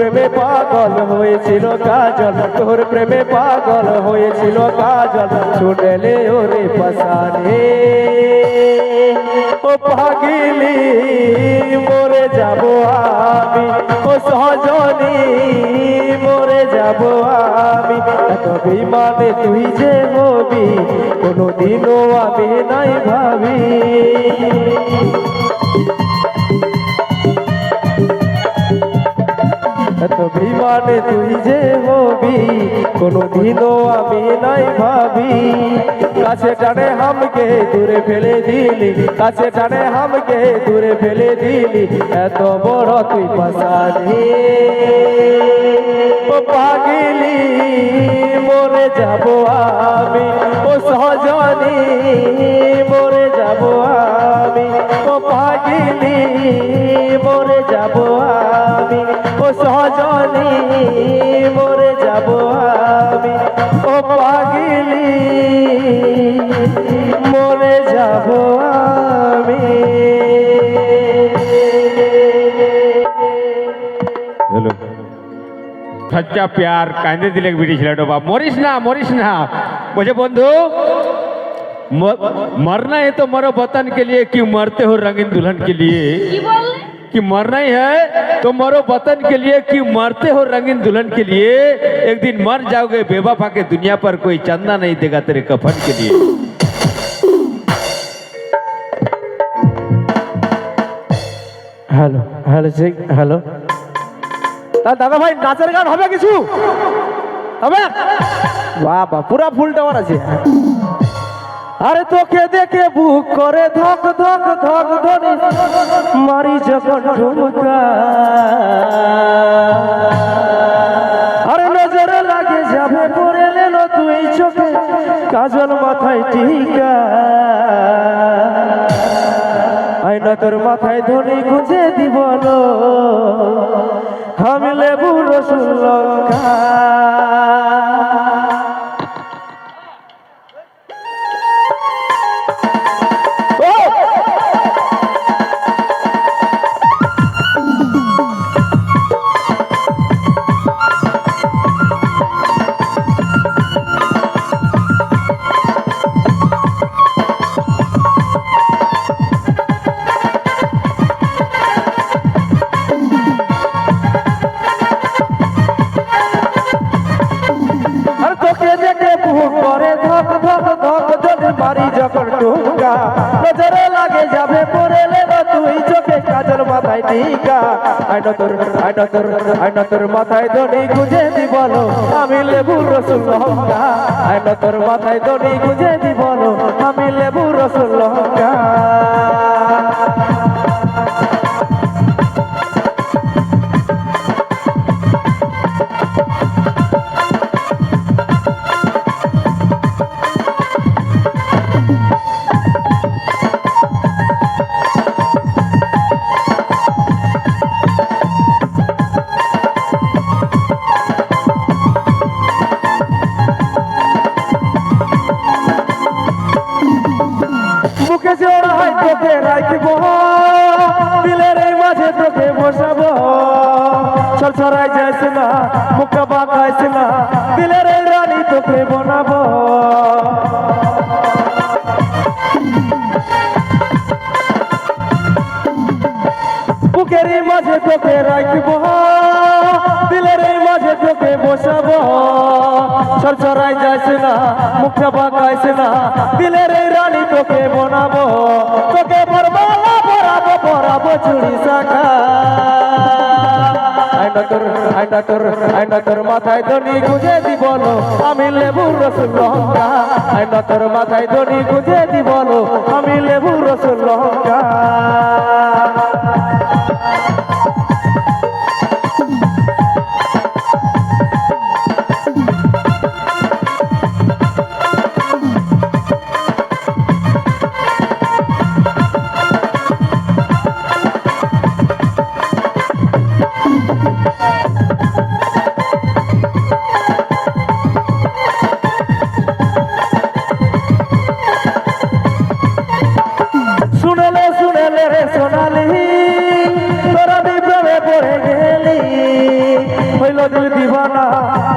প্রেমে পাগল হয়েছিল কাজল, তোর প্রেমে পাগল হয়েছিল কাজল, শুনেলে ওরে পাশানে ও পাগিলি মরে যাব আমি, ও সজনী মরে যাব আমি। এত বিমানে তুই যে হবি কোনোদিনও আমি নাই ভাবি। এত বিমানে তুই যে হবি কোনোদিনও আমি নাই ভাবি। কাছে টানে হামকে দূরে ফেলে দিলি, কাছে টানে হামকে দূরে ফেলে দিলি, এত বড় তুই পাশানি ও পাগিলি মরে যাব আমি, ও সজনী মরে যাব আমি, ও পাগিলি মরে যাব আমি, ও সজনী মরে যাব আমি, ও পাগিলি মরে যাব আমি। হ্যালো সচ্চা প্যার কাঁদে দিলে বিটি ছেলেটা বাপ মরিস না মরিস না। बोले बंधु मरना है तो मरो वतन के लिए, क्यों मरते हो रंगीन दुल्हन के लिए? कि मरना ही है तो मरो वतन के लिए, क्यों मरते हो रंगीन दुल्हन के लिए? एक दिन मर जाओगे बेवफा के, दुनिया पर कोई चंदा नहीं देगा तेरे कफन के लिए। हेलो हेलो जी हेलो দাদা ভাই নাচের গান হবে কিছু হবে? বাহ বাহ পুরা ফুল টাওয়ার আছে। আরে তোকে দেখে বুক করে ধক ধক ধক ধনি মারি যখন ঠুমকা, আরে নজরে লাগে যাবে পড়ে লেলো তুই চোখে কাজল মাথায় টিকা, আয়না তোর মাথায় ধনি গুঁজে দিব আমি লেবু রসুন লঙ্কা। মারি যখন ঠুমকা নজরে লাগে যাবে পড়ে লেলো তুই চোখে কাজল মাথায় টিকা, আয়না তোর মাথায় দড়ি গুঁজে দিব আমি লেবু রসুন লঙ্কা, আয়না তোর মাথায় দড়ি গুঁজে দিব আমি লেবু রসুন লঙ্কা। বুকে জড়াই তোকে রাখব দিলের এই মাঝে তোকে বসাবো, ছড়ছড়াই যাইস না মুখটা বাঁকাইস না দিলের এই রানী তোকে বানাবো। বুকের এই মাঝে তোকে রাখব দিলের এই মাঝে তোকে বসাবো, ছড়ছড়াই যাইস না মুখটা বাঁকাইস না দিলের এই রানী তোকে বানাবো, তোকে বরবালা পরাবো পরাবো চুড়ি শাখা, আয়না তোর মাথায় দড়ি গুঁজে দিব আমি লেবু রসুন লঙ্কা, আয়না তোর মাথায় দড়ি গুঁজে দিব আমি লেবু রসুন লঙ্কা। শুনেলে রে সোনালি তোরা দিল দিবানা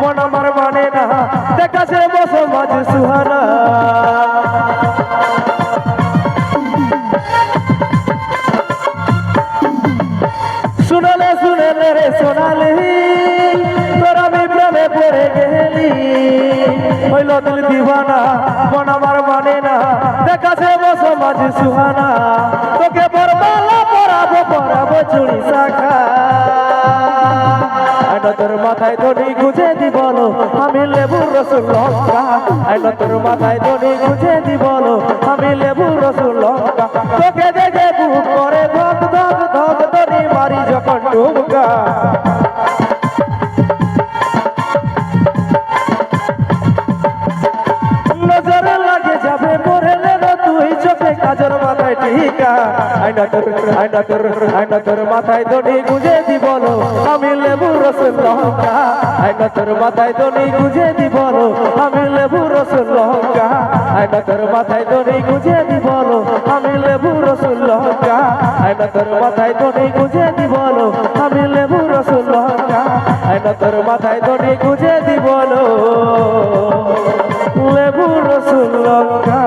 মন আমার মানে না দেখাছে বসো মাঝ সুহানা শুনালে শুনালে রে সোনালি তোর আমি প্রেমে পড়ে গেলি হইল দিল দিবানা মন আমার মানে না দেখাছে বসো মাঝ সুহানা তোকে বরমালা পরাবো চুড়ি শাখা তোর মাথায় দড়ি গুজে দি বলো আমি লেবুর রসুন লঙ্কা তোর মাথায় দড়ি গুজে দি বলো আমি লেবুর রসুন লঙ্কা তোকে দেখে বুক করে ধক ধক ধক দড়ি মারি যখন ডুবকা নজর লাগে যাবে পড়লে না তুই চোখে কাজর মাথায় টিকা আইনা তোর মাথায় দড়ি গুজে দি বলো আমি লেবুর রসুন লঙ্কা আইনা তোর মাথায় দড়ি গুজে দি বলো আমি লেবুর রসুন লঙ্কা আইনা তোর মাথায় দড়ি গুজে দি বলো আমি লেবুর রসুন লঙ্কা আইনা তোর মাথায় দড়ি গুজে দি বলো আমি লেবুর রসুন লঙ্কা আইনা তোর মাথায় দড়ি গুজে দি বলো লেবুর রসুন লঙ্কা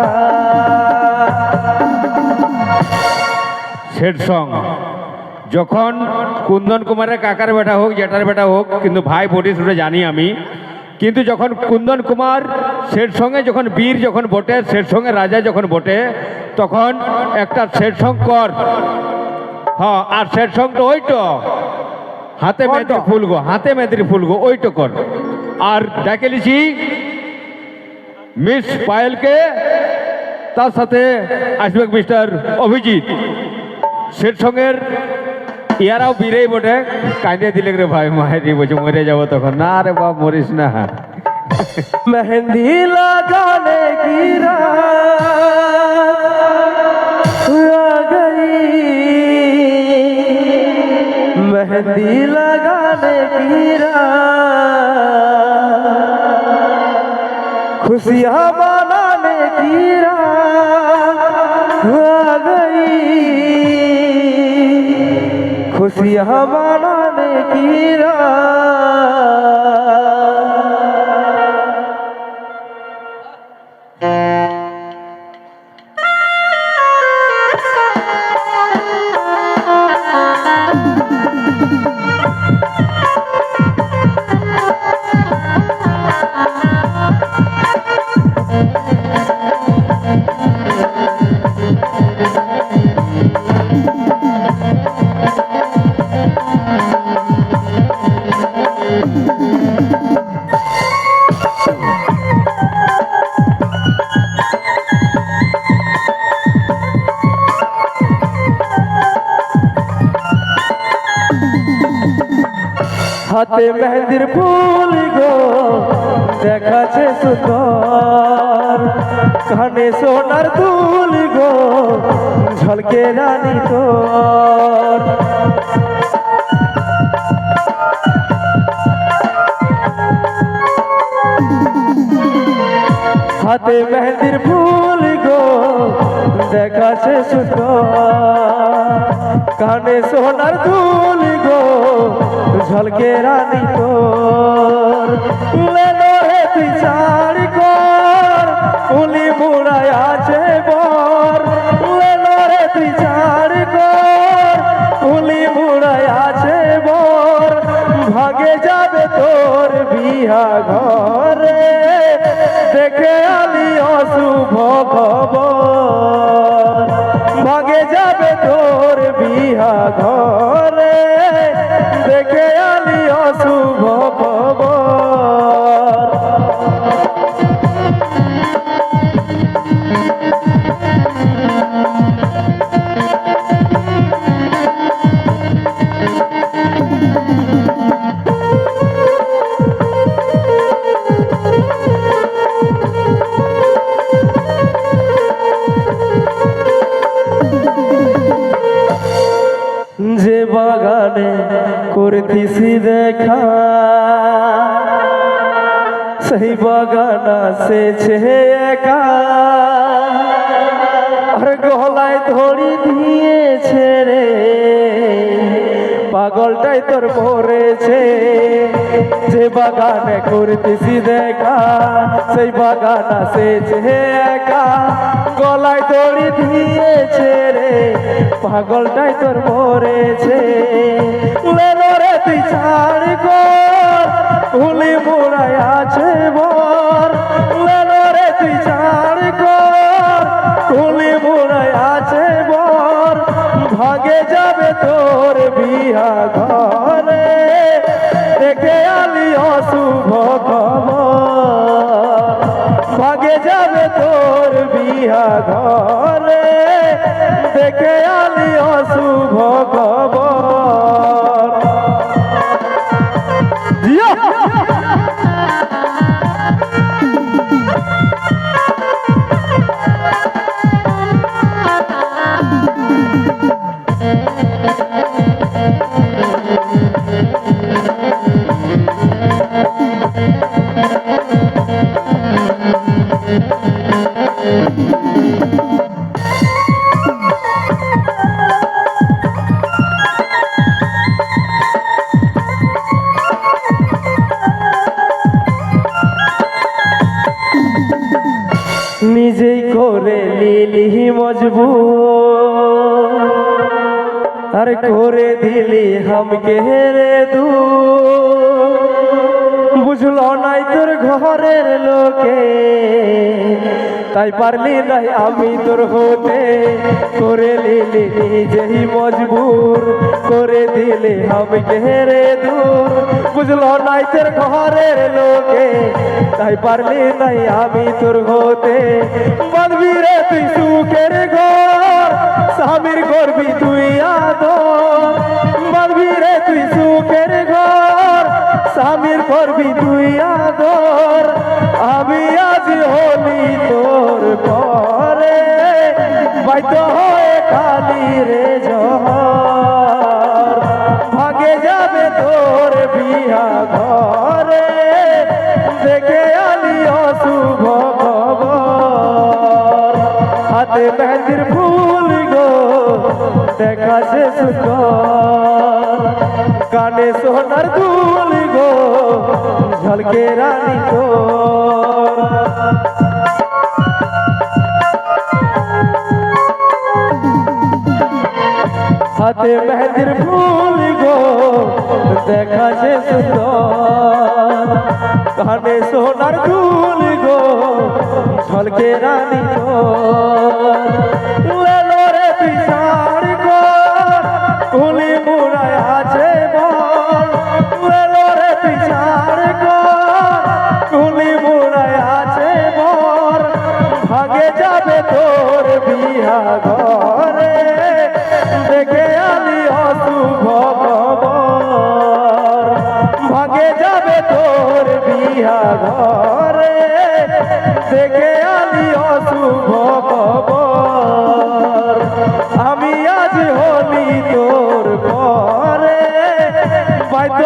সেট সং যখন কুন্দন কুমারের কাকার বেটা হোক জেঠার বেটা হোক কিন্তু ভাই বটে সেটা জানি আমি কিন্তু যখন কুন্দন কুমার সেট সঙ্গে যখন বীর যখন বটে সেট সঙ্গে রাজা যখন বটে তখন একটা সেট সং কর হ্যাঁ আর সেট সংটা ওইটো হাতে মেয়েদের ফুল গো হাতে মেয়েদের ফুল গো ওইটো কর আর ডেকে লিছি মিস পায়েলকে তার সাথে আসবে মিস্টার অভিজিৎ সেট সঙ্গের ইয়ারাও বীরেই বটে কাঁদিয়ে দিলে রে ভাই মায়েরি বলছে মরে যাবো তখন না রে বাপ মরিস না মেহেন্দি লাগানে কি রাত आ गई मेहंदी लगाने की रात खुशियाँ मनाने की रात आ गई खुशियाँ मनाने की হাতে মেহেন্দির ফুল গো দেখাছে সুন্দর কানে সোনার দুল গো ঝলকে রানী তোর হাতে মেহেন্দির ফুল গো দেখাছে সুন্দর কানে সোনার দুল গো ঝলকে রানী তোর লেলো হে তুই শাড়ি কর উলি মুড়ায় আছে বর লেলো রে তুই শাড়ি কর উলি মুড়ায় আছে বর ভাগে যাবে তোর বিহা ঘরে দেখে আলি অশুভ খবর ভাগে যাবে তোর বিহা ঘরে দেখে আলি অশুভ খবর যে বাগানে করতিসি দেখা সেই বাগানা সেছে একা আর গলায় ধরি দিয়েছে রে পাগলটাই তোর মরেছে যে বাগানে করতেছি দেখা সেই বাগান আসেছে একা গলায় দড়ি দিয়েছে রে পাগলটাই তোর মরেছে লেলো রে তুই ছাড় কর ভুলি মোড়ায় আছে বর লেলো রে তুই ছাড় কর ভুলি মোড়ায় আছে বর ভাগে যাবে তোর বিয়া ঘরে দেখে আলি অশুভ খবর ভাগে যাবে তোর বিয়া ঘরে দেখে আলি অশুভ খবর জিয়া! নিজেই করে লিলি মজবুর আর করে দিলি হামকে রে দু বুঝলো নাই তোর ঘরের লোকে তাই পারলি নাই আমি তোর হতে করে লিলি নিজেই মজবুর করে দিলি হামকে রে দূর বুঝলো নাই তোর ঘরের লোকে তাই পারলি নাই আমি তোর হতে বাঁধবি রে তুই সুখের ঘর স্বামীর করবি তুই আদর বাঁধবি রে তুই সুখের ঘর স্বামীর করবি তুই আদর আমি আজ হলি তোর পরে বাইত হয়ে কালি রে জহর ভাগে যাবে তোর বিয়া ঘরে দেখে আলি অশুভ খবর হাতে মেহেদির ফুল গো দেখা সে সুন্দর কানে সোনার দুল গো ঝলকে রানী তোর হাতে মেহেদির ফুল গো দেখা সে সুন্দর কানে সোনার দুল গো ঝলকে রানী তোর লেলো রে তুই ছাড় কর কুলি মুড়ায় আছে বল লেলো রে তুই ছাড় কর কুলি মুড়ায় আছে বল ভাগে যাবে তোর বিয়া ঘরে দেখে আলি অশুভ খবর ভাগে যাবে তোর বিয়া ঘরে দেখে আলি অশুভ খবর আমি আজ হলি তোর ঘরে বাইত